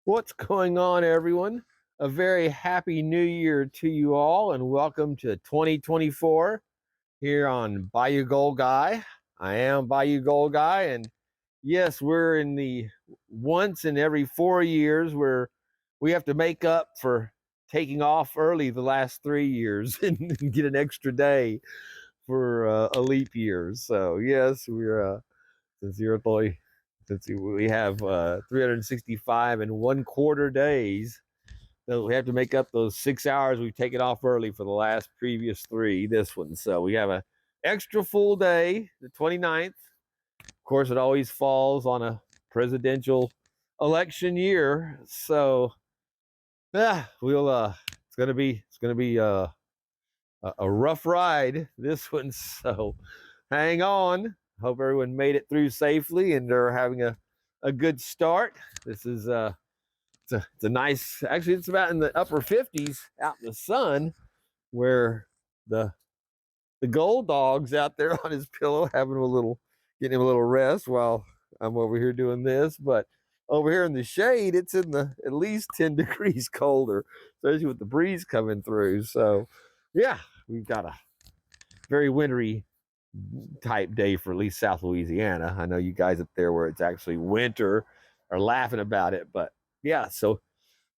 What's going on, everyone? A very happy new year to you all, and welcome to 2024 here on Bayou Gold Guy. I am Bayou Gold Guy, and yes, we're in the once in every 4 years where we have to make up for taking off early the last 3 years and get an extra day for a leap year. So, yes, we're since you're boy, since we have 365 and 1/4 days, so we have to make up those 6 hours we've taken off early for the last previous three, this one. So we have a extra full day, the 29th. Of course, it always falls on a presidential election year. So yeah, it's gonna be a rough ride, this one. So hang on. Hope everyone made it through safely and they're having a good start. This is it's a nice, actually it's about in the upper 50s out in the sun, where the the gold dog's out there on his pillow having a little, getting him a little rest while I'm over here doing this. But over here in the shade, it's in the at least 10 degrees colder, especially with the breeze coming through. So yeah, we've got a very wintry type day for at least South Louisiana. I know you guys up there where it's actually winter are laughing about it, but yeah, so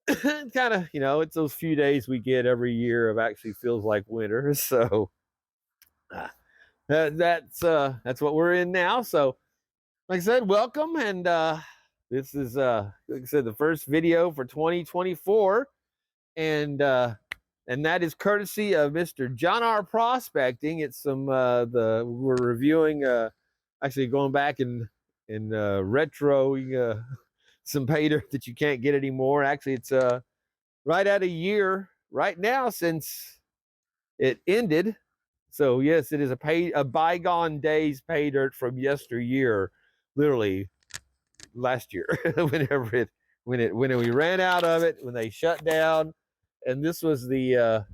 kind of, it's those few days we get every year of actually feels like winter. So uh, that's what we're in now. So like I said, welcome, and this is like I said, the first video for 2024, and that is courtesy of Mr. John R. Prospecting. It's some the we're reviewing, actually going back and retro some pay dirt that you can't get anymore. Actually, it's right at a year right now since it ended. So yes, it is a bygone days pay dirt from yesteryear, literally last year, whenever it when we ran out of it, when they shut down. And this was the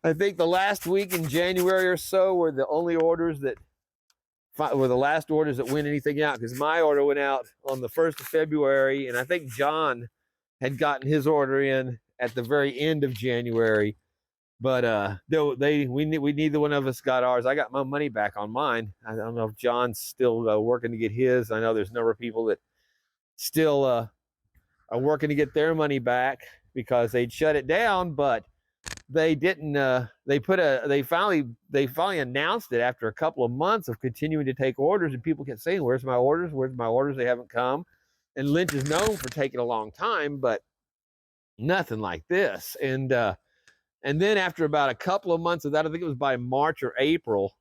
I think the last week in January or so were the only orders that were the last orders that went anything out, because my order went out on the 1st of February, and I think John had gotten his order in at the very end of January. But we neither one of us got ours. I got my money back on mine. I don't know if John's still working to get his. I know there's a number of people that still are working to get their money back because they'd shut it down, but they didn't. They finally announced it after a couple of months of continuing to take orders, and people kept saying, "Where's my orders? Where's my orders?" They haven't come. And Lynch is known for taking a long time, but nothing like this. And then after about a couple of months of that, I think it was by March or April,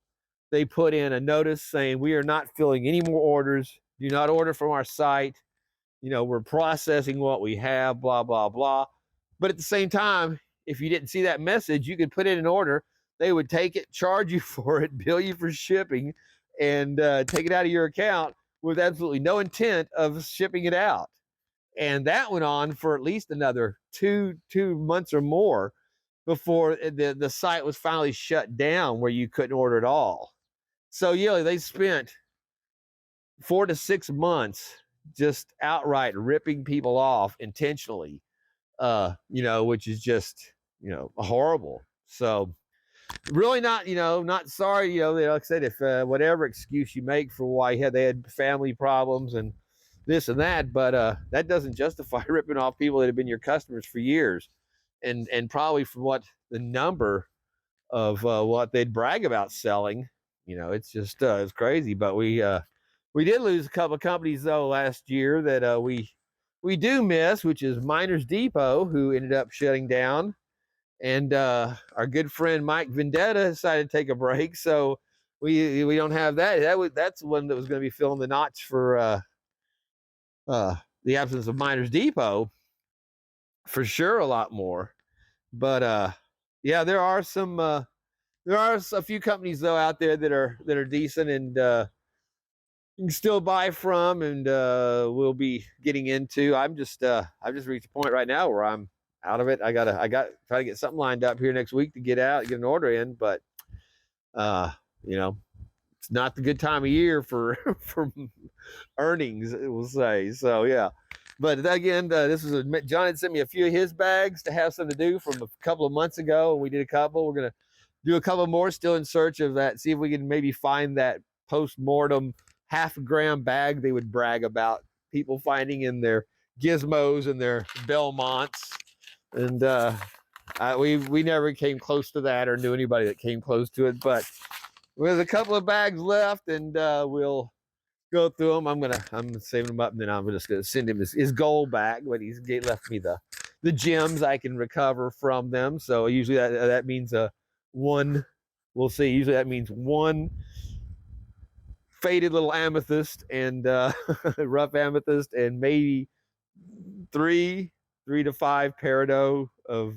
they put in a notice saying, "We are not filling any more orders. Do not order from our site. We're processing what we have, blah, blah, blah." But at the same time, if you didn't see that message, you could put in an order. They would take it, charge you for it, bill you for shipping, and take it out of your account with absolutely no intent of shipping it out. And that went on for at least another two months or more before the site was finally shut down, where you couldn't order at all. So yeah, they spent 4 to 6 months just outright ripping people off intentionally, which is just, horrible. So really not sorry, like I said, if whatever excuse you make for why they had family problems and this and that, but that doesn't justify ripping off people that have been your customers for years, and probably from what the number of what they'd brag about selling. It's just it's crazy. But we did lose a couple of companies though last year that we do miss, which is Miners Depot, who ended up shutting down, and our good friend Mike Vendetta decided to take a break. So we don't have that. That's one that was going to be filling the notch for the absence of Miners Depot, for sure, a lot more. But yeah, there are a few companies though out there that are decent, and you can still buy from, and we'll be getting into. I've just reached a point right now where I'm out of it. I got try to get something lined up here next week to get out, get an order in, but uh, you know, it's not the good time of year for for earnings, we'll say. So yeah. But again, this was John had sent me a few of his bags to have something to do from a couple of months ago, and we did a couple. We're gonna do a couple more, still in search of that. See if we can maybe find that post-mortem half-gram bag they would brag about people finding in their gizmos and their Belmonts. And we never came close to that or knew anybody that came close to it. But there's a couple of bags left, and we'll go through them. I'm saving them up, and then I'm just gonna send him his gold back. But he's left me the gems I can recover from them. So usually that means one. We'll see. Usually that means one faded little amethyst and rough amethyst, and maybe three to five peridot of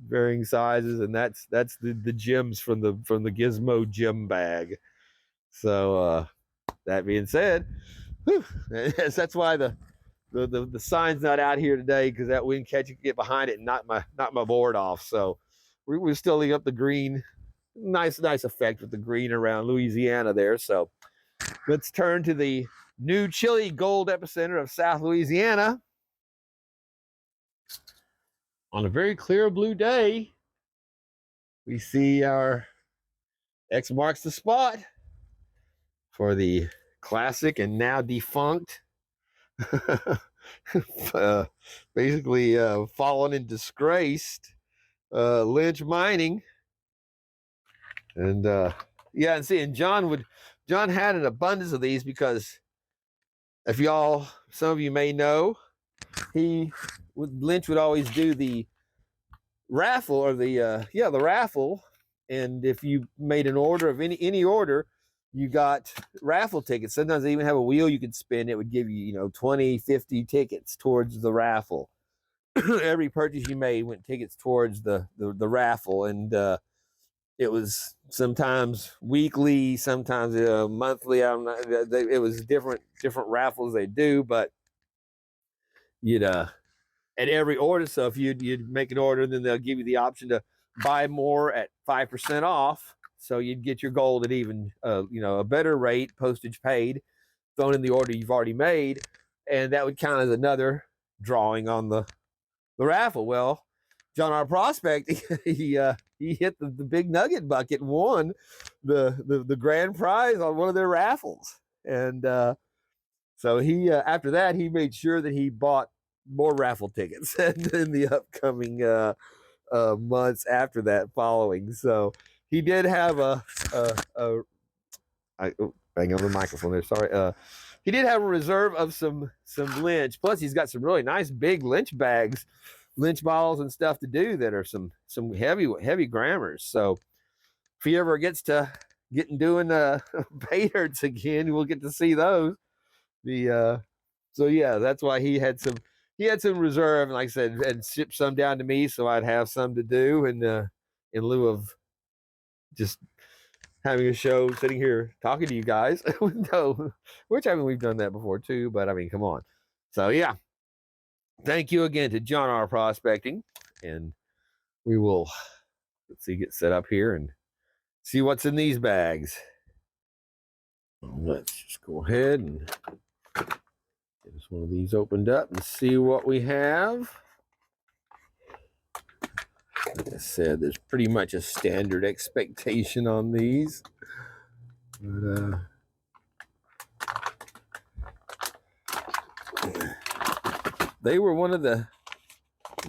varying sizes, and that's the gems from the Gizmo gem bag. So that being said, whew, that's why the sign's not out here today, because that wind catch can get behind it and knock my board off. So we're still leaving up the green. Nice effect with the green around Louisiana there. So let's turn to the new Chile gold epicenter of South Louisiana. On a very clear blue day, we see our X marks the spot for the classic and now defunct, basically fallen and disgraced Lynch Mining. And yeah, and see, and John had an abundance of these, because if some of you may know, Lynch would always do the raffle, or the raffle, and if you made an order of any order, you got raffle tickets. Sometimes they even have a wheel you could spin. It would give you 20, 50 tickets towards the raffle. Every purchase you made went tickets towards the raffle, and it was sometimes weekly, sometimes monthly. It was different raffles they do, but you'd at every order. So if you'd make an order, then they'll give you the option to buy more at 5% off. So you'd get your gold at even a better rate, postage paid, thrown in the order you've already made, and that would count as another drawing on the raffle. Well, John R. Prospect, he hit the big nugget bucket and won the grand prize on one of their raffles. And so he after that, he made sure that he bought more raffle tickets in the upcoming months after that following. So he did have bang on the microphone there. Sorry. He did have a reserve of some lynch. Plus, he's got some really nice big lynch bags, lynch balls and stuff to do that are some heavy grammars. So if he ever gets to doing pay dirts again, we'll get to see those. So yeah, that's why he had some reserve, and like I said, and shipped some down to me so I'd have some to do, and in lieu of just having a show sitting here talking to you guys. No, which we've done that before too, but I mean, come on. So yeah, thank you again to John R. Prospecting, and we will get set up here and see what's in these bags. Let's just go ahead and get us one of these opened up and see what we have. Like I said, there's pretty much a standard expectation on these. But they were one of the,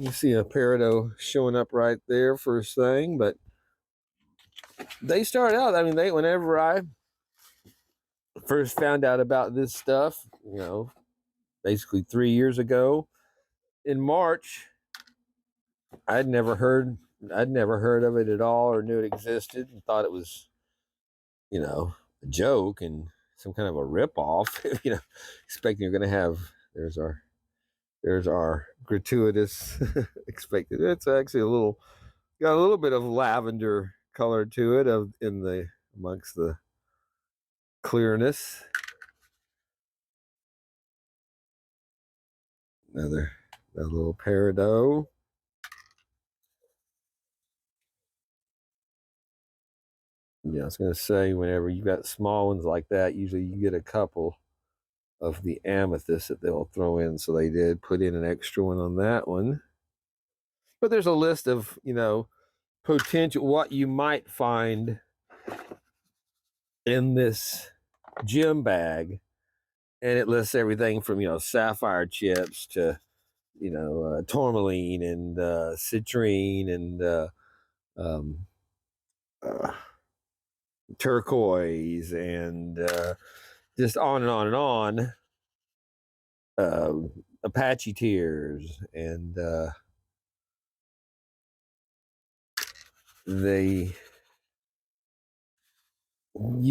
you see a peridot showing up right there first thing, but they started out, I mean, whenever I first found out about this stuff, basically 3 years ago in March, I'd never heard of it at all, or knew it existed, and thought it was, a joke and some kind of a rip-off, expecting you're going to have, there's our gratuitous expected. It's actually got a little bit of lavender color to it amongst the clearness. Another little peridot. Yeah, I was going to say, whenever you got small ones like that, usually you get a couple of the amethyst that they'll throw in. So they did put in an extra one on that one. But there's a list of, you know, potential, what you might find in this gem bag. And it lists everything from, you know, sapphire chips to, you know, tourmaline and citrine and um, uh, turquoise and just on and on and on. Apache tears and you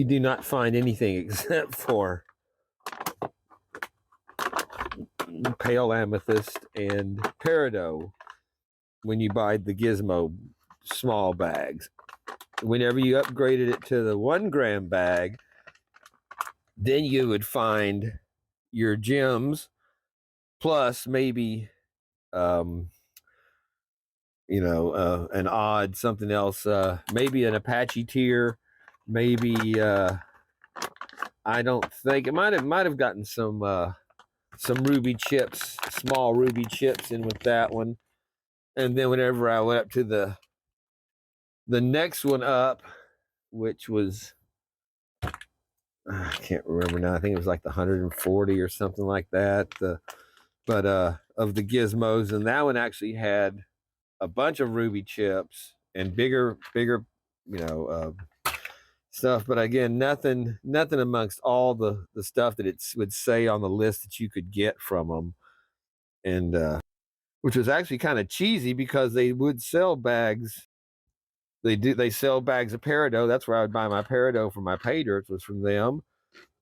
do not find anything except for pale amethyst and peridot when you buy the GIZMO small bags. Whenever you upgraded it to the 1 gram bag, then you would find your gems plus maybe you know, an odd something else, maybe an Apache tier, maybe I don't think it might have gotten some ruby chips, small ruby chips in with that one. And then whenever I went up to the next one up, which was I can't remember now. I think it was like the 140 or something like that. But of the GIZMOs, and that one actually had a bunch of ruby chips and bigger, you know, stuff. But again, nothing amongst all the stuff that it would say on the list that you could get from them, and which was actually kind of cheesy because they would sell bags. They sell bags of peridot. That's where I would buy my peridot for my pay dirts, was from them.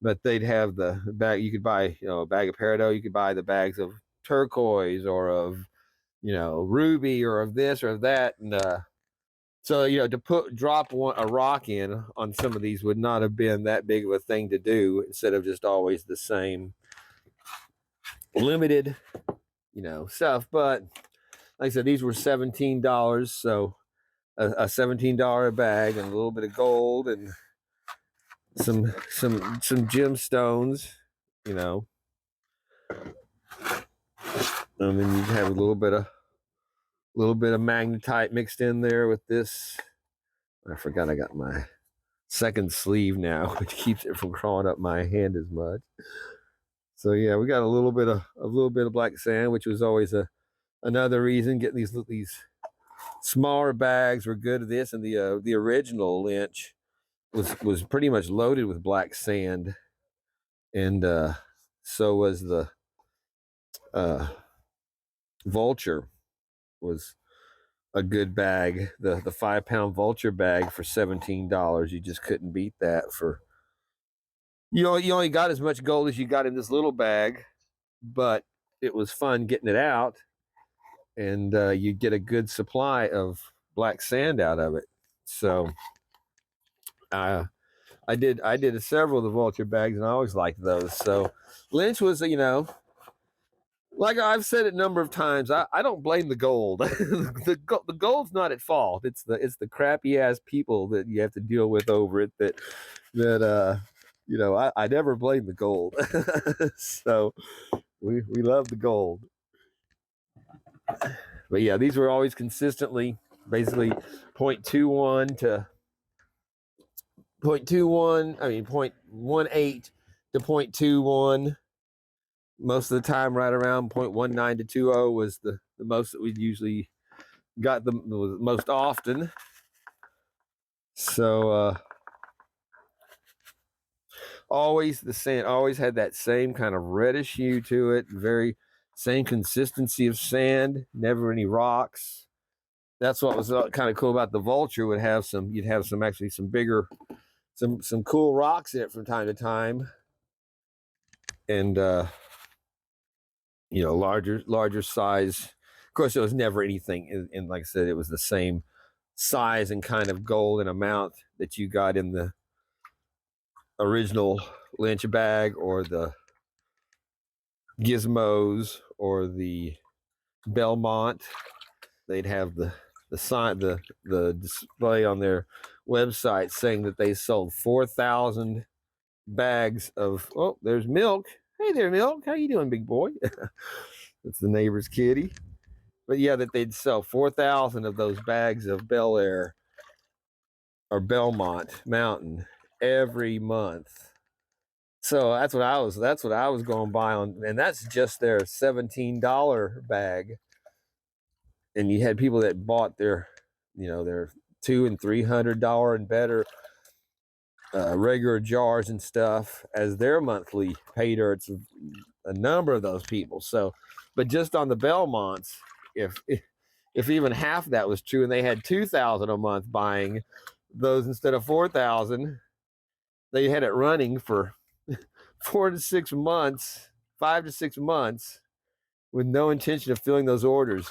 But they'd have the bag. You could buy, you know, a bag of peridot. You could buy the bags of turquoise or of, you know, ruby or of this or of that. And so, you know, to drop a rock in on some of these would not have been that big of a thing to do, instead of just always the same limited, you know, stuff. But like I said, these were $17. So a $17 bag and a little bit of gold and some gemstones, you know. And then you have a little bit of magnetite mixed in there with this. I forgot I got my second sleeve now, which keeps it from crawling up my hand as much. So yeah, we got a little bit of black sand, which was always another reason getting these smaller bags were good at this. And the original Lynch was pretty much loaded with black sand, and so was the Vulture was a good bag. The 5-pound Vulture bag for $17. You just couldn't beat that. For you only got as much gold as you got in this little bag, but it was fun getting it out, and you get a good supply of black sand out of it. So I did several of the Vulture bags, and I always liked those. So Lynch was, you know, like I've said it a number of times, I don't blame the gold. The gold's not at fault. It's the crappy ass people that you have to deal with over it that you know, I never blame the gold. So we love the gold. But yeah, these were always consistently basically 0.21 to 0.21, I mean 0.18 to 0.21. Most of the time right around 0.19 to 20 was the most that we usually got the most often. So always the sand always had that same kind of reddish hue to it, very same consistency of sand, never any rocks. That's what was kind of cool about the Vulture. You'd have some actually some bigger, some cool rocks in it from time to time, and you know, larger size. Of course, there was never anything in like I said, it was the same size and kind of gold and amount that you got in the original Lynch bag or the GIZMOs or the Belmont. They'd have the sign, the display on their website saying that they sold 4,000 bags of, oh, there's milk. Hey there, Milk. How you doing, big boy? It's the neighbor's kitty. But yeah, that they'd sell 4,000 of those bags of Bel Air or Belmont Mountain every month. So that's what I was going to buy on, and that's just their $17 bag. And you had people that bought their, their $200 and $300 and better regular jars and stuff as their monthly pay dirts. A number of those people. So, but just on the Belmonts, if even half that was true, and they had 2,000 a month buying those instead of 4,000, they had it running for 4 to 6 months, 5 to 6 months, with no intention of filling those orders.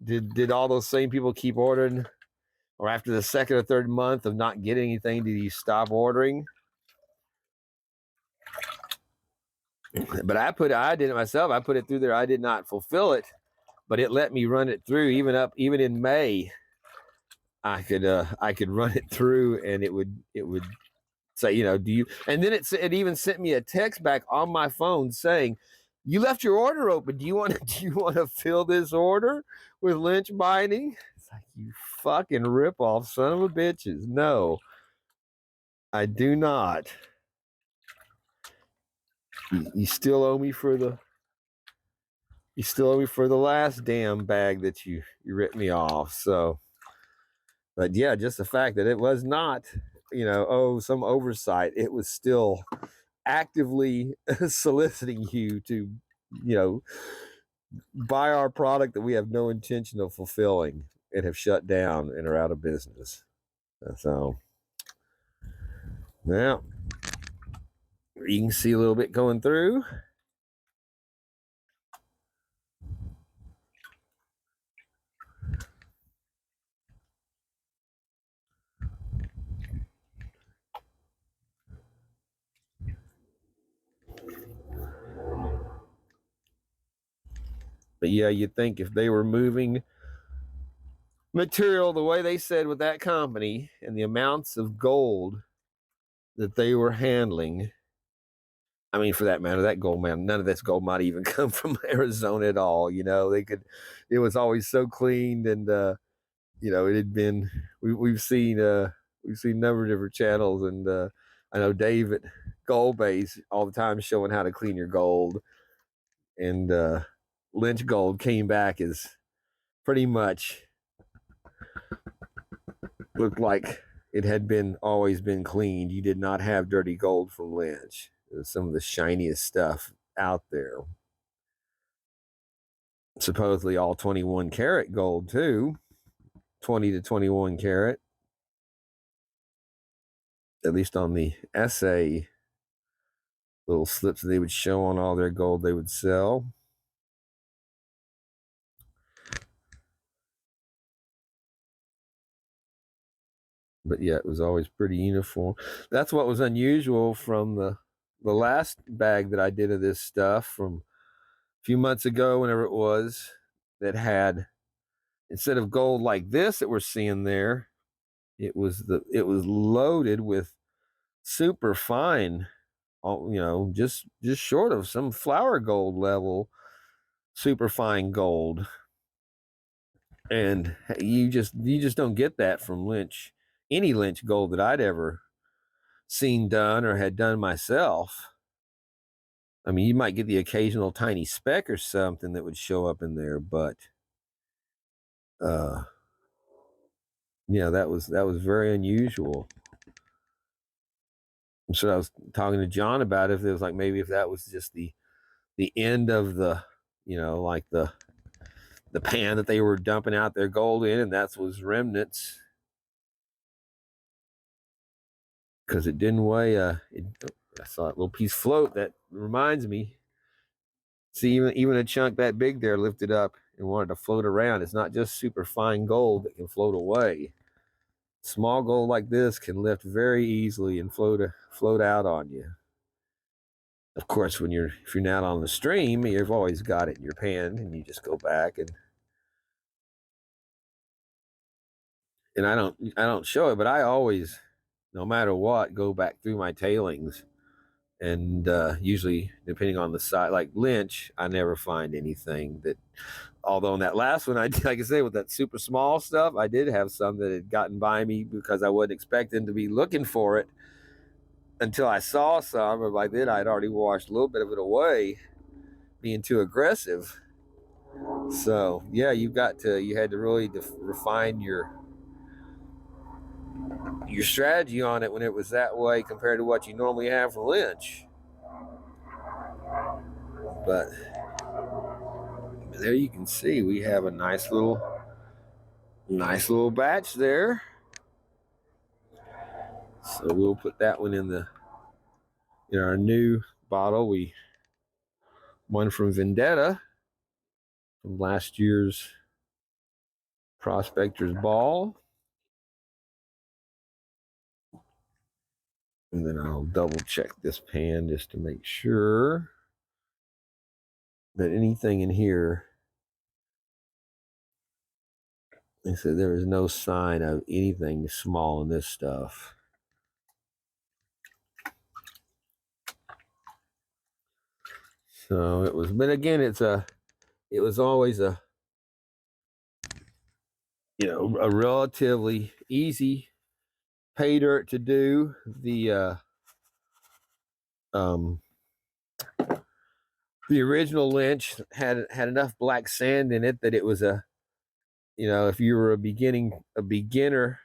Did all those same people keep ordering, or after the second or third month of not getting anything, did you stop ordering? But I did it myself. I put it through there. I did not fulfill it, but it let me run it through even in May. I could run it through, and it would say, do you? And then it even sent me a text back on my phone saying, you left your order open. Do you want to fill this order with Lynch Mining? It's like, you fucking ripoff son of a bitches. No, I do not. You still owe me for the last damn bag that you ripped me off. So, but yeah, just the fact that it was not, some oversight. It was still actively soliciting you to, buy our product that we have no intention of fulfilling and have shut down and are out of business. So, now you can see a little bit going through. But yeah, you'd think if they were moving material the way they said with that company and the amounts of gold that they were handling, I mean, for that matter, that gold, man, none of this gold might even come from Arizona at all. It was always so cleaned, and it had been. We've seen a number of different channels, and I know Dave at Gold Base all the time showing how to clean your gold, and Lynch Gold came back as pretty much looked like it had always been cleaned. You did not have dirty gold from Lynch. It was some of the shiniest stuff out there. Supposedly all 21 karat gold too, 20 to 21 karat, at least on the essay little slips they would show on all their gold they would sell. But yeah, it was always pretty uniform. That's what was unusual from the last bag that I did of this stuff from a few months ago, whenever it was, that had, instead of gold like this that we're seeing there, it was loaded with super fine, just short of some flour gold level, super fine gold. And you just don't get that from Lynch, any Lynch gold that I'd ever seen done or had done myself. I mean, you might get the occasional tiny speck or something that would show up in there, but that was very unusual. So I was talking to John about if it was like, maybe if that was just the end of the, like the pan that they were dumping out their gold in, and that was remnants, because it didn't weigh. I saw that little piece float. That reminds me. See, even a chunk that big there lifted up and wanted to float around. It's not just super fine gold that can float away. Small gold like this can lift very easily and float out on you. Of course, if you're not on the stream, you've always got it in your pan, and you just go back and I don't show it, but I always, no matter what, go back through my tailings And usually, depending on the site, like Lynch, I never find anything that. Although in that last one, I did, like I say, with that super small stuff, I did have some that had gotten by me because I wasn't expecting to be looking for it until I saw some. But by then, I'd already washed a little bit of it away, being too aggressive. So yeah, you had to really refine your strategy on it when it was that way compared to what you normally have for Lynch. But there you can see we have a nice little batch there. So we'll put that one in our new bottle. One from Vendetta from last year's Prospector's Ball. And then I'll double check this pan just to make sure that anything in here, they said there is no sign of anything small in this stuff. So it was, but again, it was always a relatively easy pay dirt to do. The original Lynch had enough black sand in it that it was if you were a beginner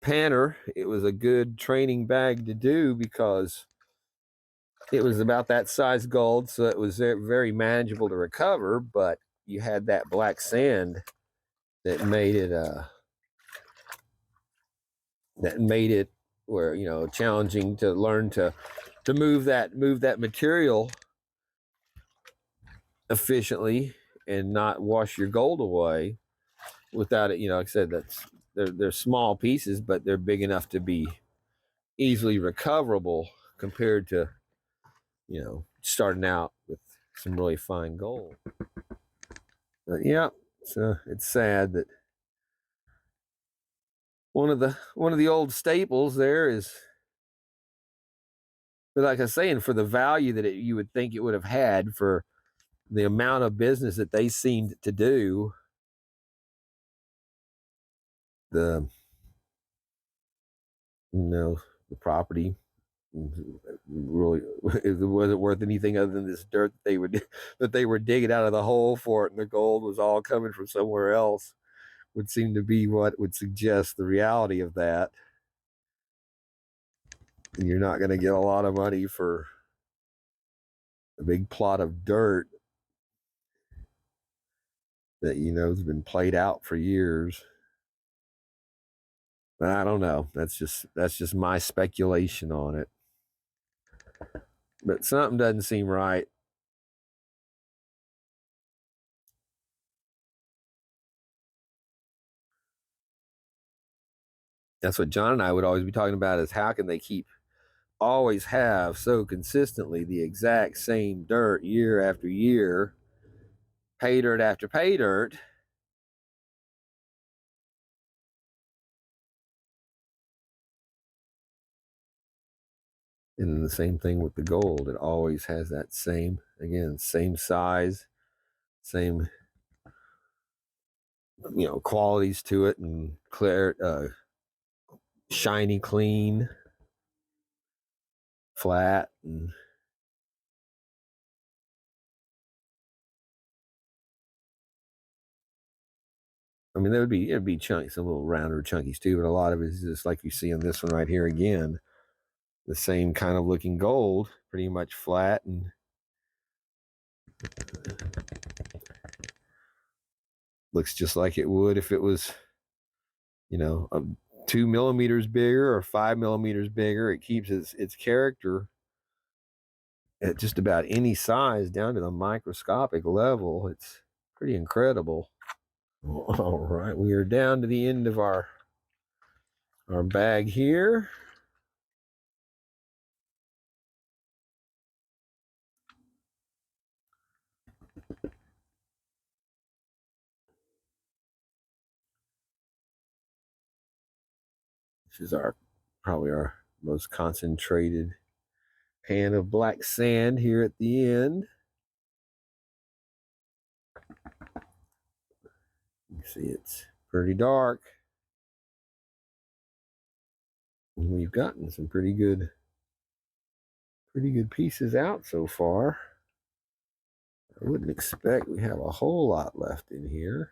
panner, it was a good training bag to do because it was about that size gold, so it was very manageable to recover. But you had that black sand that made it where challenging to learn to move that material efficiently and not wash your gold away without it. Like I said, they're small pieces, but they're big enough to be easily recoverable compared to starting out with some really fine gold. But yeah, so it's sad that one of the old staples there is, but like I was saying, for the value that you would think it would have had for the amount of business that they seemed to do, the the property really it wasn't worth anything other than this dirt that they were digging out of the hole for it, and the gold was all coming from somewhere else. Would seem to be what would suggest the reality of that. And you're not going to get a lot of money for a big plot of dirt that has been played out for years. But I don't know. That's just my speculation on it. But something doesn't seem right. That's what John and I would always be talking about, is how can they always have so consistently the exact same dirt year after year, pay dirt after pay dirt. And the same thing with the gold. It always has that same size, same qualities to it, and clear, shiny, clean, flat, and I mean, it'd be chunky, some little rounder chunkies too, but a lot of it is just like you see on this one right here again, the same kind of looking gold, pretty much flat, and looks just like it would if it was, 2 millimeters bigger or 5 millimeters bigger. It keeps its character at just about any size down to the microscopic level. It's pretty incredible. All right, we are down to the end of our bag here. This is probably our most concentrated pan of black sand here at the end. You see it's pretty dark. And we've gotten some pretty good pieces out so far. I wouldn't expect we have a whole lot left in here.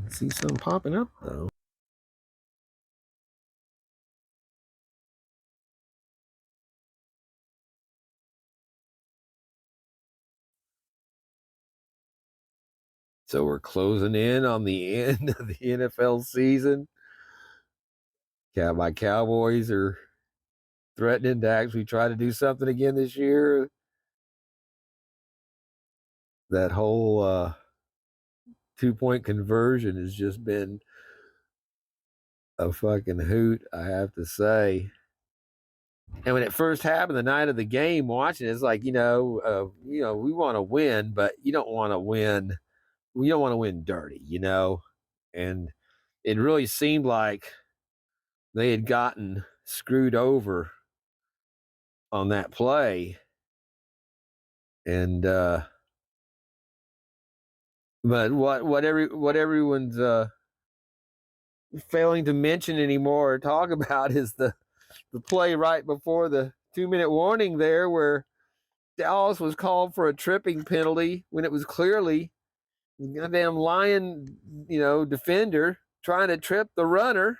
See some popping up though. So we're closing in on the end of the NFL season. My Cowboys are threatening to actually try to do something again this year. That whole 2-point conversion has just been a fucking hoot, I have to say. And when it first happened, the night of the game, watching it's like, we want to win, but you don't want to win. We don't want to win dirty, And it really seemed like they had gotten screwed over on that play. And but what everyone's failing to mention anymore or talk about is the play right before the 2-minute warning there, where Dallas was called for a tripping penalty when it was clearly the goddamn Lion, defender trying to trip the runner.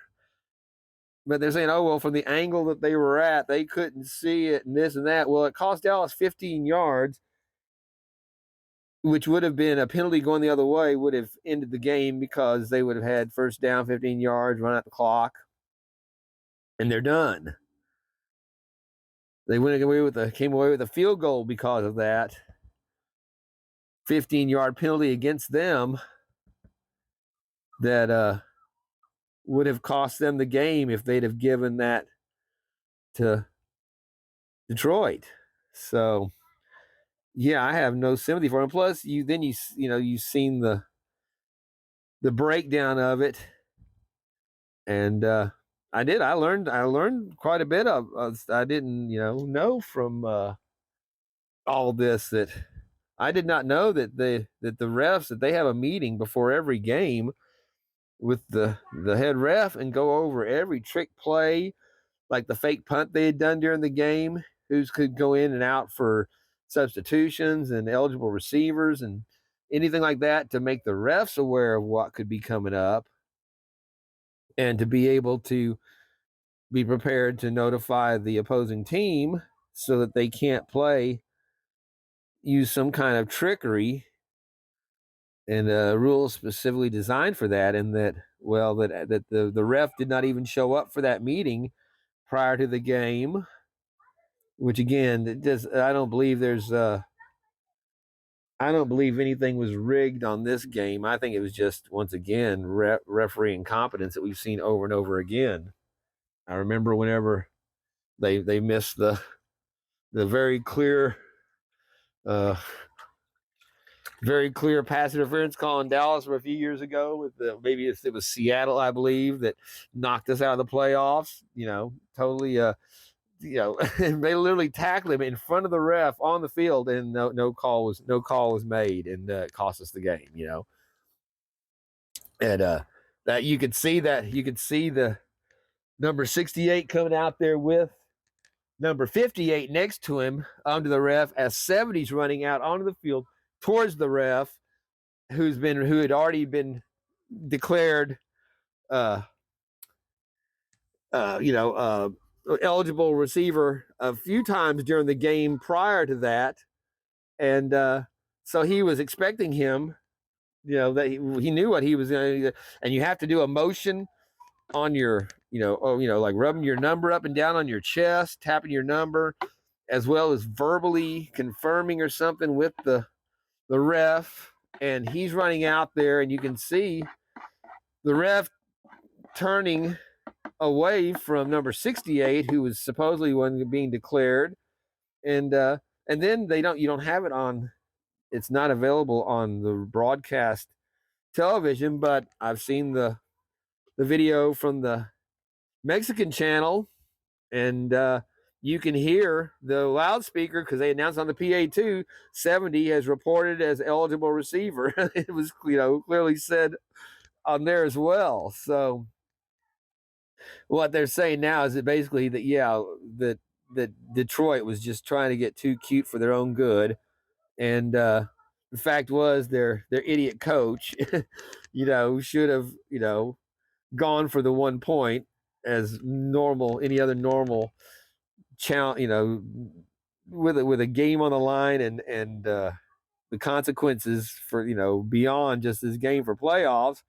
But they're saying, oh, well, from the angle that they were at, they couldn't see it and this and that. Well, it cost Dallas 15 yards, which would have been a penalty going the other way, would have ended the game because they would have had first down, 15 yards, run out the clock, and they're done. They came away with a field goal because of that 15-yard penalty against them that would have cost them the game if they'd have given that to Detroit. So, yeah, I have no sympathy for him. Plus, you've seen the breakdown of it, and I learned quite a bit of. I didn't know from all this that I did not know that the refs, that they have a meeting before every game with the head ref and go over every trick play, like the fake punt they had done during the game, who's could go in and out for substitutions and eligible receivers and anything like that, to make the refs aware of what could be coming up and to be able to be prepared to notify the opposing team so that they can't use some kind of trickery, and rules specifically designed for that. And that the ref did not even show up for that meeting prior to the game, which again, I don't believe anything was rigged on this game. I think it was just, once again, referee incompetence that we've seen over and over again. I remember whenever they missed the very clear pass interference call in Dallas for a few years ago with maybe it was Seattle, I believe, that knocked us out of the playoffs. Totally. And they literally tackled him in front of the ref on the field, and no call was made, and cost us the game. And that you could see the number 68 coming out there with number 58 next to him onto the ref as 70's running out onto the field towards the ref, who had already been declared eligible receiver a few times during the game prior to that. And so he was expecting him, that he knew what he was going to do. And you have to do a motion on your, like rubbing your number up and down on your chest, tapping your number, as well as verbally confirming or something with the ref. And he's running out there, and you can see the ref turning away from number 68, who was supposedly one being declared. And then you don't have it on. It's not available on the broadcast television, but I've seen the video from the Mexican channel, and you can hear the loudspeaker because they announced on the PA too. 70 has reported as eligible receiver. It was, you know, clearly said on there as well. So what they're saying now is that basically that that Detroit was just trying to get too cute for their own good, and the fact was their idiot coach, you know, should have, you know, gone for the 1 point as normal, any other normal challenge, you know, with a game on the line, and the consequences for, you know, beyond just this game for playoffs.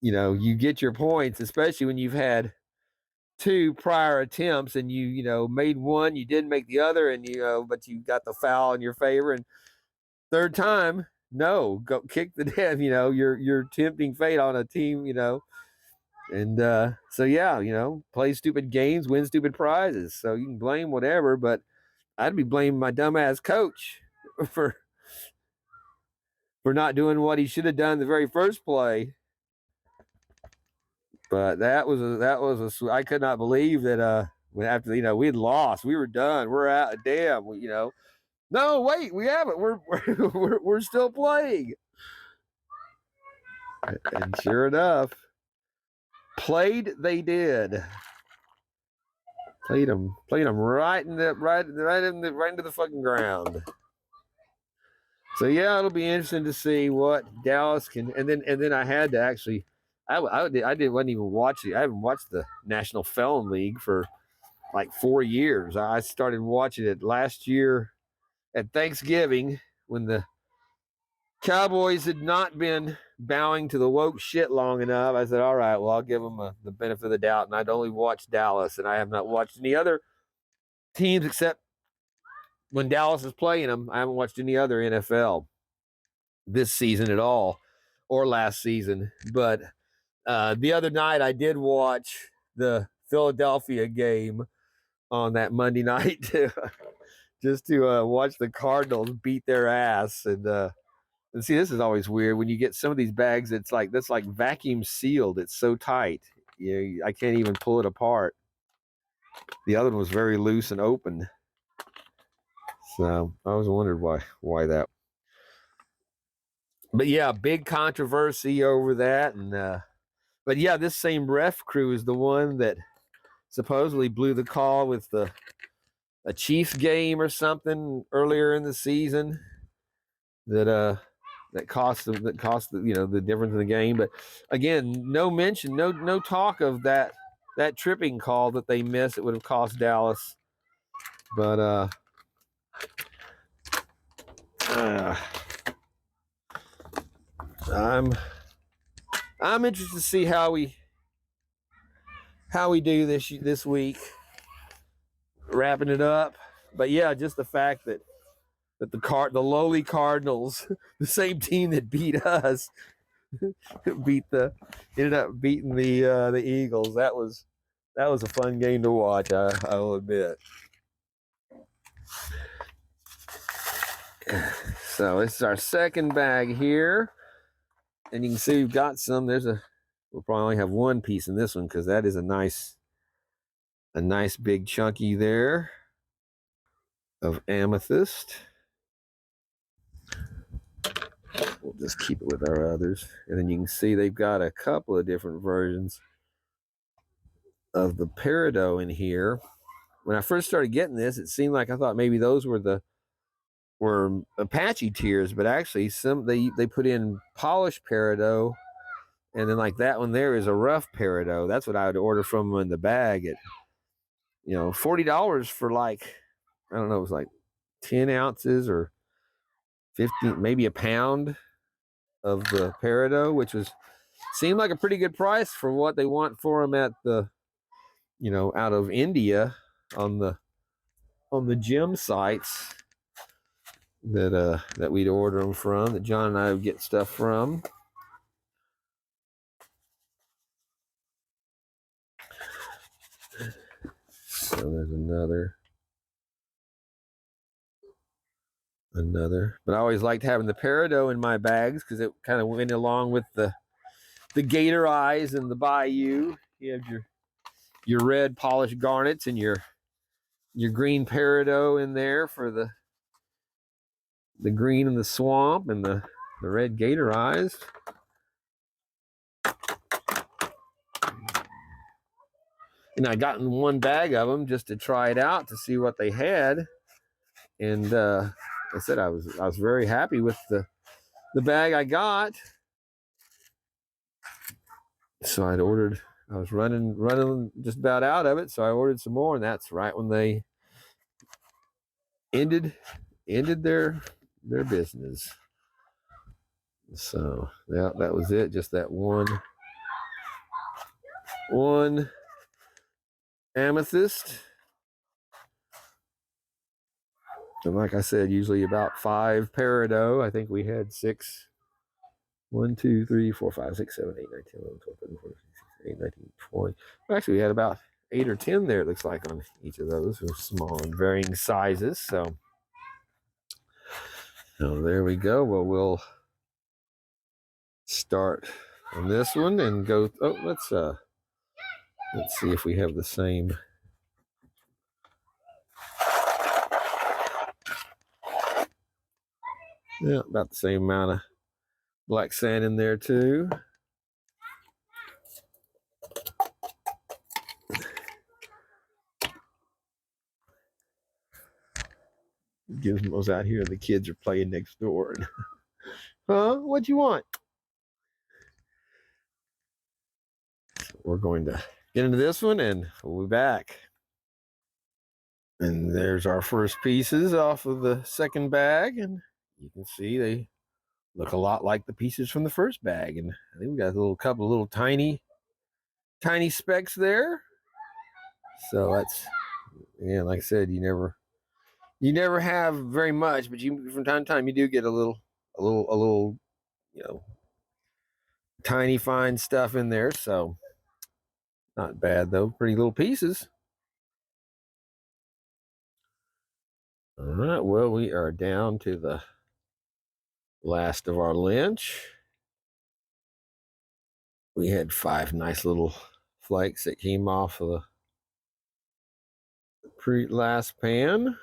You know, you get your points, especially when you've had 2 prior attempts and you know, made one, you didn't make the other, and, you know, but you got the foul in your favor, and third time, no, go kick the dead, you know, you're tempting fate on a team, you know. And so yeah, you know, play stupid games, win stupid prizes. So you can blame whatever, but I'd be blaming my dumbass coach for not doing what he should have done the very first play. But that was a I could not believe that after, you know, we'd lost, we were done, we're out, damn, you know. No, wait, we haven't. We're still playing. And sure enough, played they did. Played them right into the fucking ground. So yeah, it'll be interesting to see what Dallas can. And then I had to actually, wasn't even watching. I haven't watched the National Felon League for like 4 years. I started watching it last year at Thanksgiving when the Cowboys had not been bowing to the woke shit long enough. I said, all right, well, I'll give them the benefit of the doubt. And I'd only watched Dallas, and I have not watched any other teams except when Dallas is playing them. I haven't watched any other NFL this season at all, or last season. But the other night I did watch the Philadelphia game on that Monday night just to watch the Cardinals beat their ass. And see, this is always weird when you get some of these bags. It's like that's like vacuum sealed. It's so tight, you know, I can't even pull it apart. The other one was very loose and open. So I was wondering why that. But yeah, big controversy over that, and but yeah, this same ref crew is the one that supposedly blew the call with a Chiefs game or something earlier in the season that cost the you know, the difference in the game. But again, no mention, no talk of that tripping call that they missed. It would have cost Dallas. But I'm interested to see how we do this week, wrapping it up. But yeah, just the fact that the lowly Cardinals, the same team that beat us, ended up beating the Eagles. That was a fun game to watch, I'll admit. So this is our second bag here, and you can see we've got some. We'll probably only have one piece in this one because that is a nice big chunky there of amethyst. We'll just keep it with our others. And then you can see they've got a couple of different versions of the peridot in here. When I first started getting this, it seemed like I thought maybe those were Apache tears, but actually they put in polished peridot, and then like that one there is a rough peridot. That's what I would order from them in the bag at, you know, $40 for like, I don't know, it was like 10 ounces or 15, maybe a pound of the peridot, which seemed like a pretty good price for what they want for them at the, you know, out of India on the gem sites that we'd order them from, that John and I would get stuff from. So there's another. But I always liked having the peridot in my bags because it kind of went along with the gator eyes and the bayou. You have red polished garnets and your green peridot in there for the green in the swamp and the red gatorized. And I got in one bag of them just to try it out to see what they had. And I said I was very happy with the bag I got. So I was running just about out of it, so I ordered some more, and that's right when they ended their business. So yeah, that was it. Just that one amethyst. And like I said, usually about 5 peridot. I think we had 6. 1, 2, 3, 4, 5, 6, 7, 8, 9, 10, 11, 12, 13, 14, 15, 16, 18, 19, 20. Well, actually, we had about 8 or 10 there, it looks like, on each of those. They're small and varying sizes. So there we go. Well, we'll start on this one and go. Oh, let's see if we have the same. Yeah, about the same amount of black sand in there too. GIZMO's out here. The kids are playing next door. Huh? What you want? So we're going to get into this one and we'll be back. And there's our first pieces off of the second bag, and you can see they look a lot like the pieces from the first bag. And I think we got a couple of little tiny specks there. So that's, yeah, like I said, you never have very much, but from time to time you do get a little, tiny fine stuff in there. So not bad though. Pretty little pieces. All right. Well, we are down to the last of our lynch. We had 5 nice little flakes that came off of the last pan.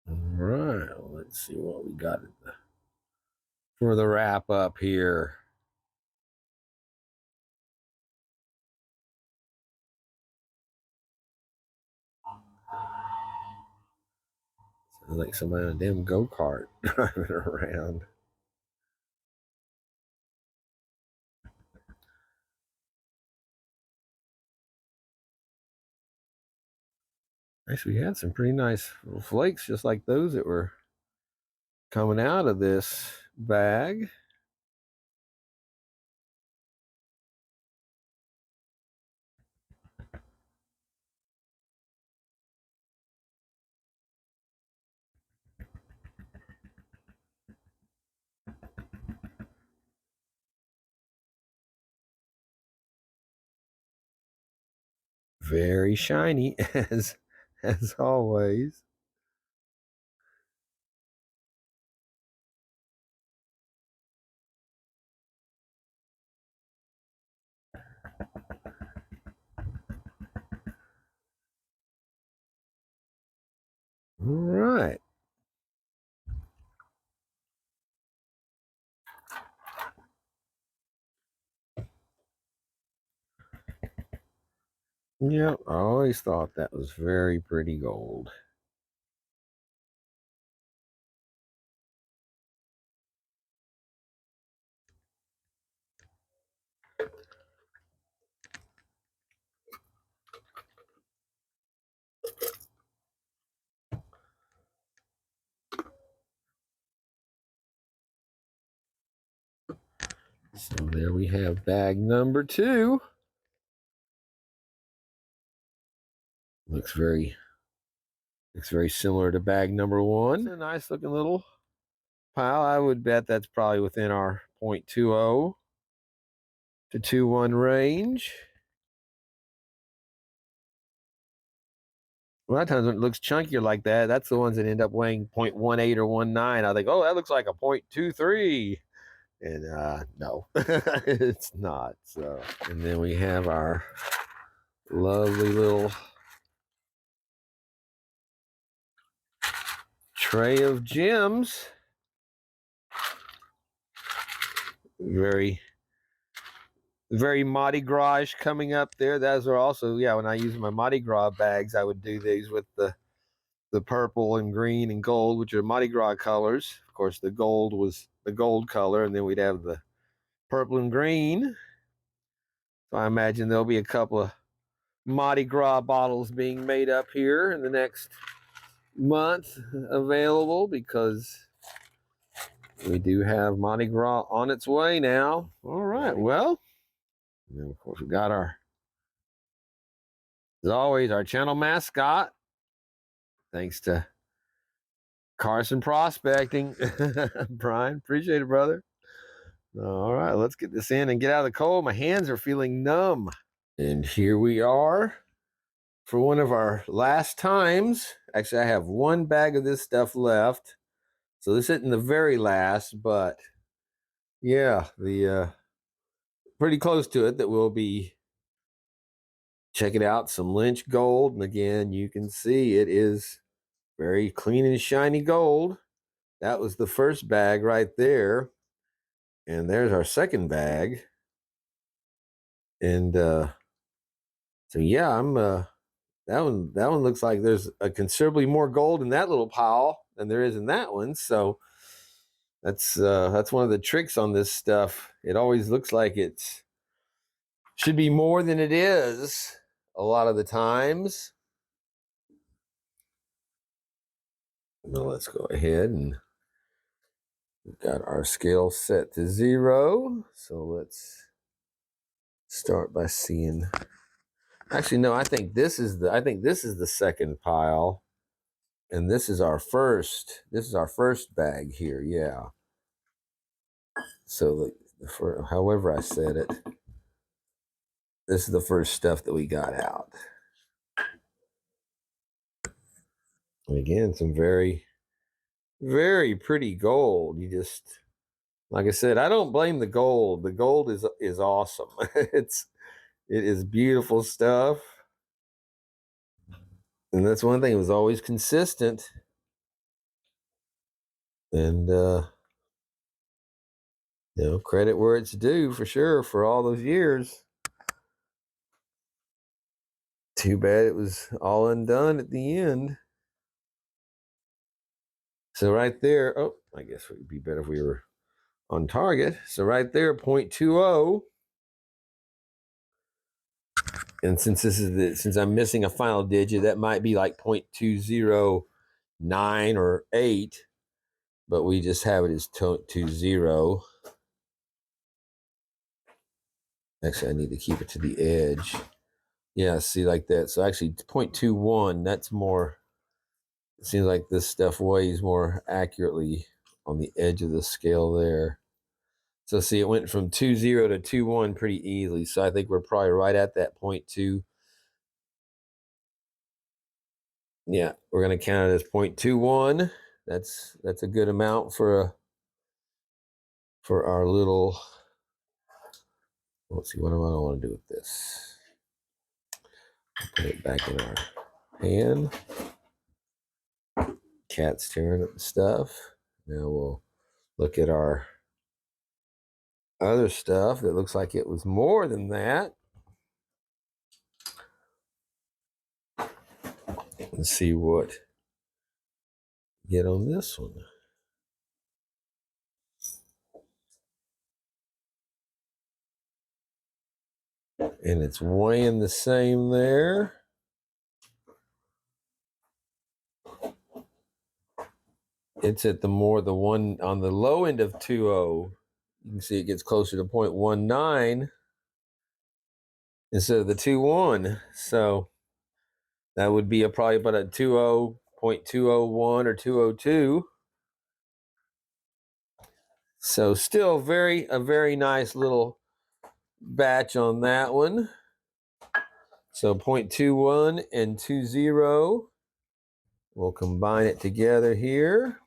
All right, let's see what we got for the wrap up here. Sounds like somebody on a damn go-kart driving around. Actually, we had some pretty nice little flakes just like those that were coming out of this bag. Very shiny as always. All right. Yeah, I always thought that was very pretty gold. So there we have bag number 2. Looks very similar to bag number 1. It's a nice looking little pile. I would bet that's probably within our 0.20 to 2.1 range. A lot of times when it looks chunkier like that, that's the ones that end up weighing 0.18 or 19. I think, oh, that looks like a 0.23. And no, it's not. So, and then we have our lovely little tray of gems. Very Mardi Gras coming up there. Those are also, yeah, when I use my Mardi Gras bags, I would do these with the purple and green and gold, which are Mardi Gras colors. Of course, the gold was the gold color, and then we'd have the purple and green. So I imagine there'll be a couple of Mardi Gras bottles being made up here in the next month available, because we do have Mardi Gras on its way now. All right, well, and then of course we got our, as always, our channel mascot, thanks to Carson Prospecting. Brian, appreciate it, brother. All right, let's get this in and get out of the cold. My hands are feeling numb. And here we are for one of our last times. Actually, I have one bag of this stuff left, so this isn't the very last, but yeah, the pretty close to it, that we'll be checking out some Lynch gold. And again, you can see it is very clean and shiny gold. That was the first bag right there, and there's our second bag. And so yeah, I'm that one looks like there's a considerably more gold in that little pile than there is in that one. So that's one of the tricks on this stuff. It always looks like it should be more than it is a lot of the times. Now let's go ahead, and we've got our scale set to 0. So let's start by seeing. Actually, no, I think this is the second pile, and this is our first. This is our first bag here. Yeah. So however I said it, this is the first stuff that we got out. And again, some very, very pretty gold. You just, like I said, I don't blame the gold. The gold is awesome. It is beautiful stuff. And that's one thing, it was always consistent. And you know, credit where it's due for sure for all those years. Too bad it was all undone at the end. So right there, oh, I guess it would be better if we were on target. So right there, 0.20. And since I'm missing a final digit, that might be like 0.209 or 8, but we just have it as 20. Actually, I need to keep it to the edge. Yeah, see, like that. So actually 0.21, that's more, it seems like this stuff weighs more accurately on the edge of the scale there. So see, it went from 20 to 21 pretty easily. So I think we're probably right at that 0.2. Yeah, we're going to count it as 0.21. That's a good amount for our little. Let's see, what do I want to do with this? Put it back in our pan. Cat's tearing up the stuff. Now we'll look at our other stuff that looks like it was more than that. Let's see what we get on this one. And it's weighing the same there. It's at the one on the low end of 20. You can see it gets closer to 0.19 instead of the 21. So that would be probably about a 0.201 or 202. So still a very nice little batch on that one. So 0.21 and 20. We'll combine it together here.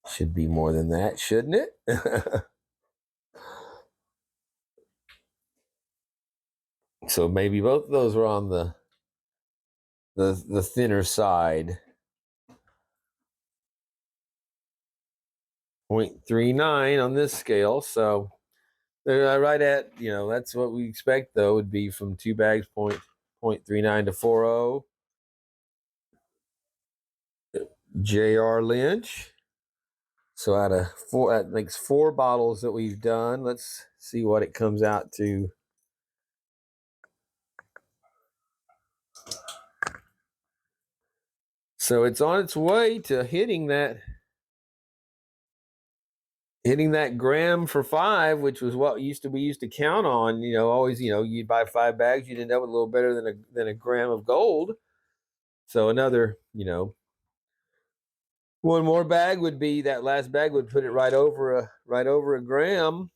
Should be more than that, shouldn't it? So maybe both of those were on the thinner side. 0.39 on this scale. So they're right at, that's what we expect though, would be from 2 bags, 0.39 to 40. J.R. Lynch. So out of 4, that makes 4 bottles that we've done. Let's see what it comes out to. So it's on its way to hitting that gram for 5, which was what we used to count on. Always, you'd buy 5 bags, you'd end up with a little better than a gram of gold. So another, one more bag would be, that last bag would put it right over a gram.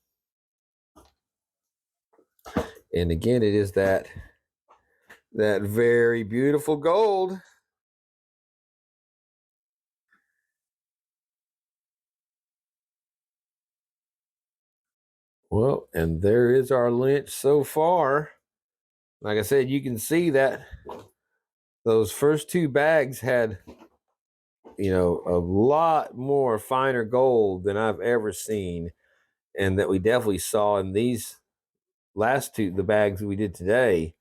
And again, it is that very beautiful gold. Well, and there is our Lynch so far. Like I said, you can see that those first 2 bags had, a lot more finer gold than I've ever seen, and that we definitely saw in these last 2, the bags we did today,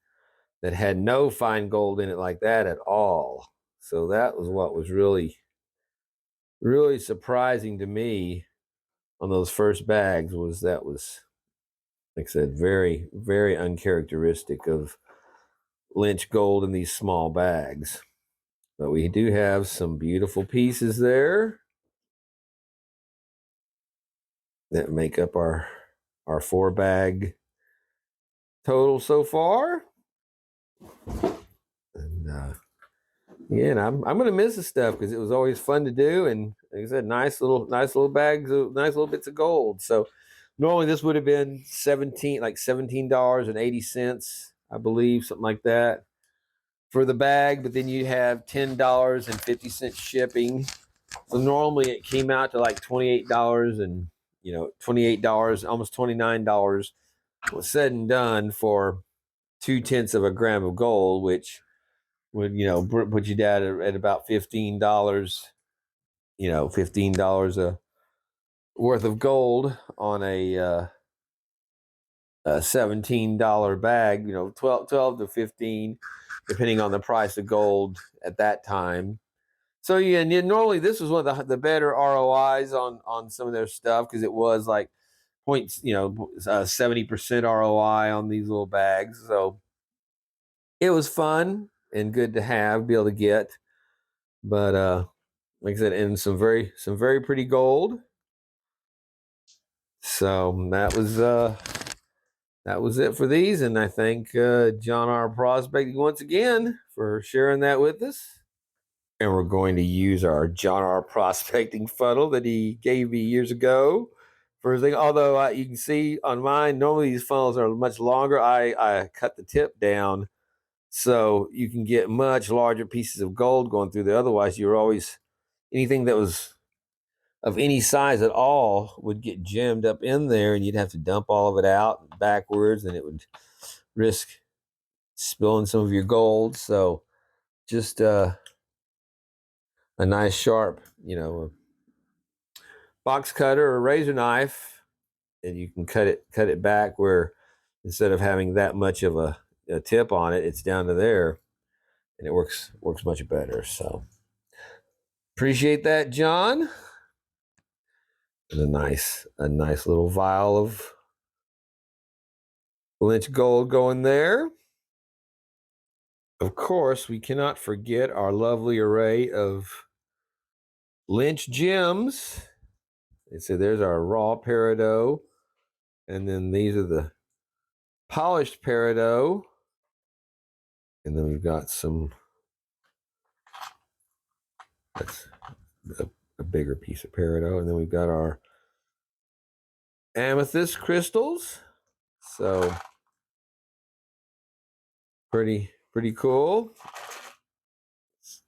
that had no fine gold in it like that at all. So that was what was really, really surprising to me on those first bags, was like I said, very, very uncharacteristic of Lynch gold in these small bags. But we do have some beautiful pieces there that make up our 4 bag total so far. And again, I'm gonna miss this stuff because it was always fun to do, and like I said, nice little bags, nice little bits of gold. So normally this would have been $17.80, I believe, something like that, for the bag. But then you have $10.50 shipping. So normally it came out to like $28 and $28, almost $29 was said and done for 0.2 of a gram of gold, which would put you down at about $15. $15 worth of gold on a $17 bag. 12 to 15, depending on the price of gold at that time. So yeah, and normally this was one of the better ROIs on some of their stuff, because it was like 70% ROI on these little bags. So it was fun and good to be able to get. But like I said, and some very pretty gold. So that was it for these, and I thank John R. Prospecting once again for sharing that with us. And we're going to use our John R. Prospecting funnel that he gave me years ago for his thing. Although you can see on mine, normally these funnels are much longer. I cut the tip down so you can get much larger pieces of gold going through there. Otherwise, you're always, anything that was of any size at all would get jammed up in there, and you'd have to dump all of it out backwards, and it would risk spilling some of your gold. So just a nice sharp, box cutter or razor knife, and you can cut it back where, instead of having that much of a tip on it, it's down to there, and it works much better. So appreciate that, John. And a nice little vial of Lynch gold going there. Of course, we cannot forget our lovely array of Lynch gems. And so there's our raw peridot, and then these are the polished peridot, and then we've got that's a bigger piece of peridot, and then we've got our amethyst crystals. So Pretty cool.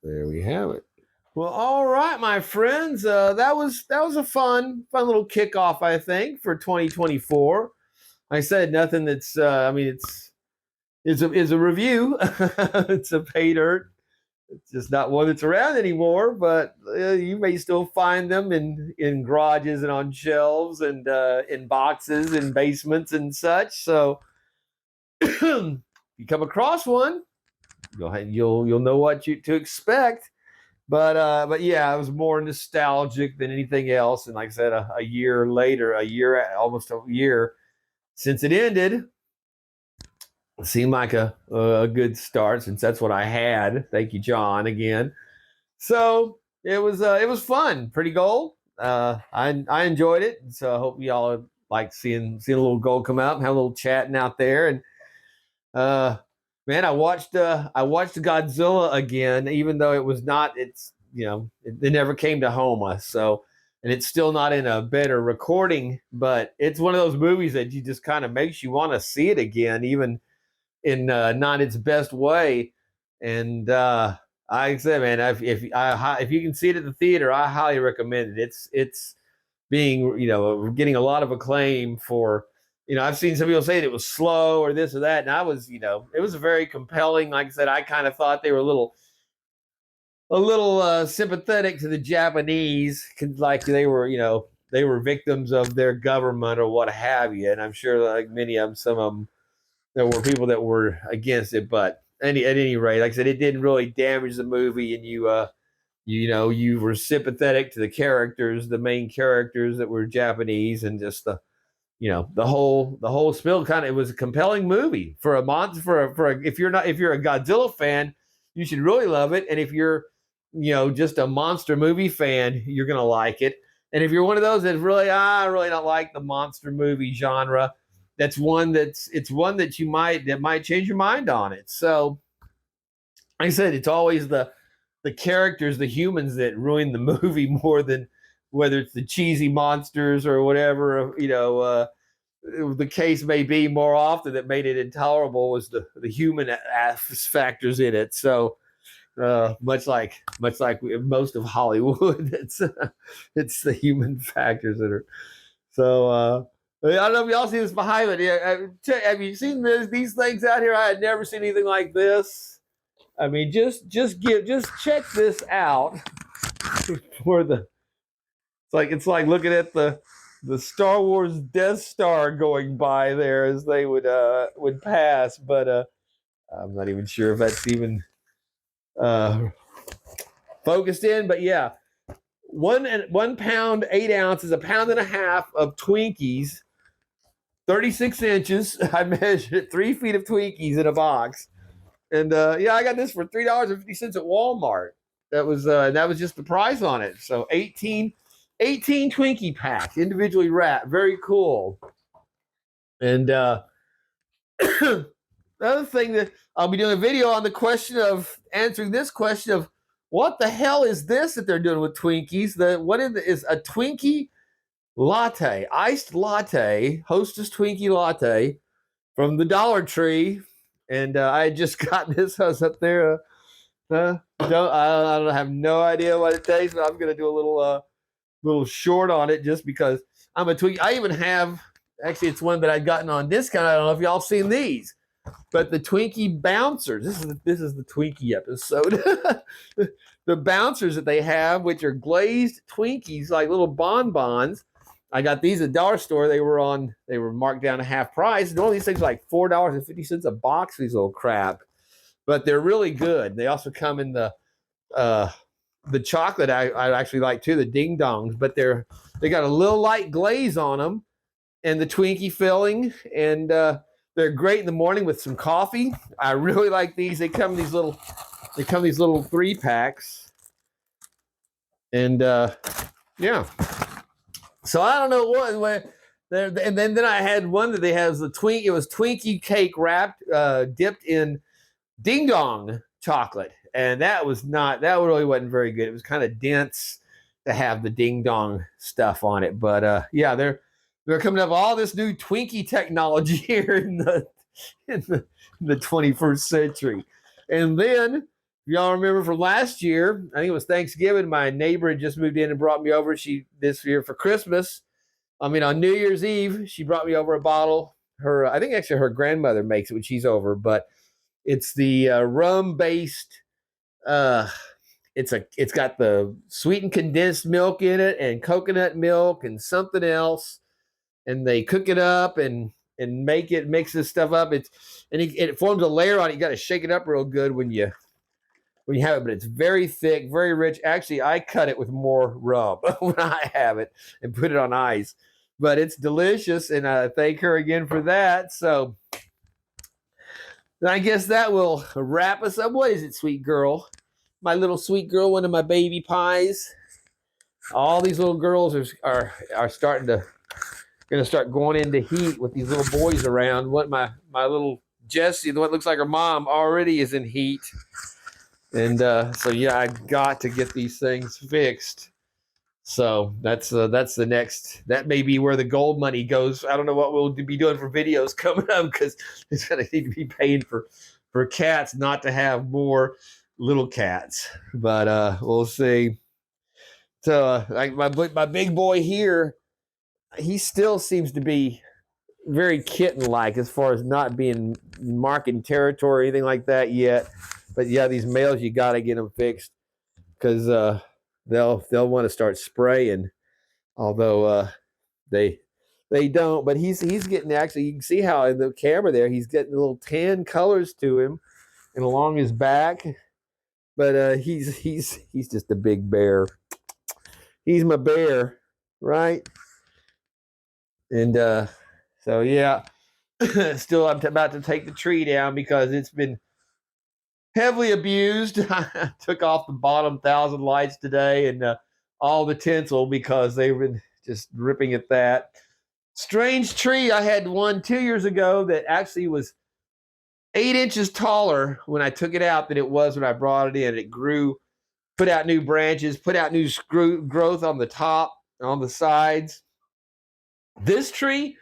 There we have it. Well, all right, my friends. That was a fun little kickoff, I think, for 2024. Like I said, nothing that's. I mean, it's a review. It's a pay dirt. It's just not one that's around anymore, but you may still find them in garages and on shelves and in boxes in basements and such. So, if you come across one, you'll know what to expect. But yeah, it was more nostalgic than anything else. And like I said, a year later, almost a year since it ended, it seemed like a good start since that's what I had. Thank you, John, again. So it was fun, pretty gold. I enjoyed it, so I hope y'all like seeing a little gold come out and have a little chatting out there. And man, I watched Godzilla again, even though it was not. It's it never came to Homa, so and it's still not in a better recording. But it's one of those movies that you just kind of makes you want to see it again, even in not its best way. And I said, man, if you can see it at the theater, I highly recommend it. It's being getting a lot of acclaim for. I've seen some people say it was slow or this or that, and I was, it was a very compelling. Like I said, I kind of thought they were a little sympathetic to the Japanese, like they were victims of their government or what have you. And I'm sure, like many of them, some of them, there were people that were against it. But at any rate, like I said, it didn't really damage the movie, and you were sympathetic to the characters, the main characters that were Japanese, and just the whole spill kind of. It was a compelling movie for a monster for a, if you're a Godzilla fan, you should really love it. And if you're just a monster movie fan, you're gonna like it. And if you're one of those that really I really don't like the monster movie genre, it's one that might change your mind on it. So like I said, it's always the characters, the humans, that ruin the movie more than whether it's the cheesy monsters or whatever, the case may be. More often that made it intolerable was the human factors in it. So much like most of Hollywood, it's the human factors that are. So I don't know if y'all see this behind it. Have you seen these things out here? I had never seen anything like this. I mean, just check this out for the. It's like looking at the Star Wars Death Star going by there as they would pass, but I'm not even sure if that's even focused in. But yeah, 1 pound 8 ounces, a pound and a half of Twinkies, 36 inches. I measured it, 3 feet of Twinkies in a box, and yeah, I got this for $3.50 at Walmart. That was just the price on it. So 18 Twinkie packs, individually wrapped. Very cool. And the other thing that I'll be doing a video on the question of answering this question of what the hell is this that they're doing with Twinkies? What is a Twinkie latte, iced latte, Hostess Twinkie latte from the Dollar Tree. And I had just gotten this. I was up there. I have no idea what it tastes, but I'm going to do a little short on it just because I'm a Twinkie. I even have, actually, it's one that I'd gotten on discount. I don't know if y'all seen these, but the Twinkie bouncers. This is the Twinkie episode. The bouncers that they have, which are glazed Twinkies, like little bonbons. I got these at the dollar store. They were marked down to half price. And all these things are like $4.50 a box, these little crap. But they're really good. They also come in the chocolate I actually like too, the ding dongs, but they got a little light glaze on them and the Twinkie filling, and they're great in the morning with some coffee. I really like these. They come in these little 3-packs, and yeah. So I don't know what and then I had one that they has the Twinkie. It was Twinkie cake wrapped, dipped in ding dong chocolate, and that really wasn't very good. It was kind of dense to have the ding dong stuff on it. But yeah, they're coming up with all this new Twinkie technology here in the in the 21st century. And then, if y'all remember from last year, I think it was Thanksgiving, my neighbor had just moved in and brought me over. This year for Christmas, on New Year's Eve, she brought me over a bottle. I think actually her grandmother makes it when she's over, but it's the rum based. It's got the sweetened condensed milk in it and coconut milk and something else, and they cook it up and mix this stuff up. It forms a layer on it. You got to shake it up real good when you have it, but it's very thick, very rich. Actually, I cut it with more rum when I have it and put it on ice. But it's delicious, and I thank her again for that. So I guess that will wrap us up. What is it, sweet girl? My little sweet girl, one of my baby pies. All these little girls are starting to gonna start going into heat with these little boys around. What my little Jessie, the one that looks like her mom, already is in heat. And so yeah, I got to get these things fixed. So that's the next. That may be where the gold money goes. I don't know what we'll be doing for videos coming up, because it's gonna need to be paying for cats not to have more little cats. But we'll see. So like my big boy here, he still seems to be very kitten-like as far as not being marking territory or anything like that yet. But yeah, these males, you got to get them fixed, because they'll want to start spraying, although they don't. But he's getting, actually, you can see how in the camera there, he's getting little tan colors to him and along his back. But he's just a big bear. He's my bear, right? And so yeah, still I'm about to take the tree down because it's been heavily abused. I took off the bottom 1,000 lights today and all the tinsel because they've been just ripping at that. Strange tree. I had one 2 years ago that actually was 8 inches taller when I took it out than it was when I brought it in. It grew, put out new branches, put out new growth on the top, on the sides. This tree,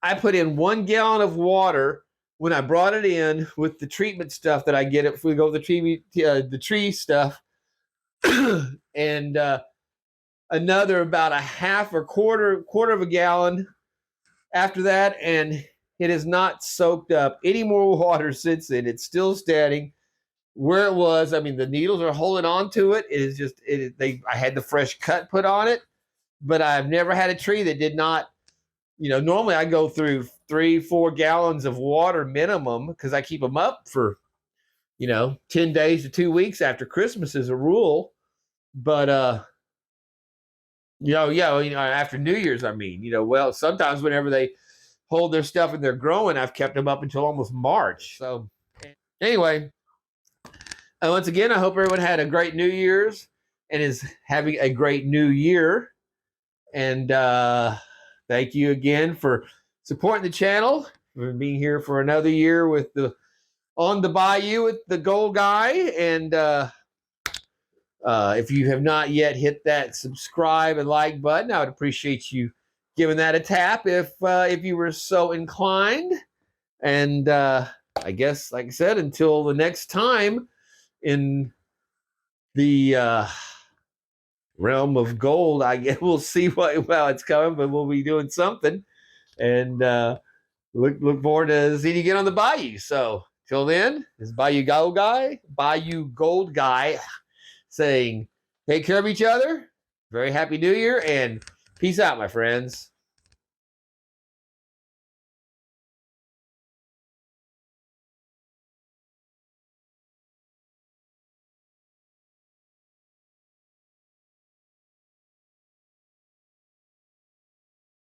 I put in 1 gallon of water when I brought it in with the treatment stuff that I get if we go with the tree stuff, and another about a half or quarter of a gallon after that, and it has not soaked up any more water since then. It's still standing where it was. I mean, the needles are holding on to it. It is just I had the fresh cut put on it, but I've never had a tree that did not. Normally I go through 3-4 gallons of water minimum because I keep them up for, 10 days to 2 weeks after Christmas is a rule. But, after New Year's, well, sometimes whenever they hold their stuff and they're growing, I've kept them up until almost March. So anyway, once again, I hope everyone had a great New Year's and is having a great new year. And, thank you again for supporting the channel, for being here for another year with On the Bayou with the Gold Guy. And if you have not yet hit that subscribe and like button, I would appreciate you giving that a tap if you were so inclined. And I guess, like I said, until the next time in the realm of gold, I guess we'll see how it's coming, but we'll be doing something. And look forward to seeing you again on the Bayou. So till then, this is Bayou Gold Guy saying take care of each other. Very happy New Year, and peace out, my friends.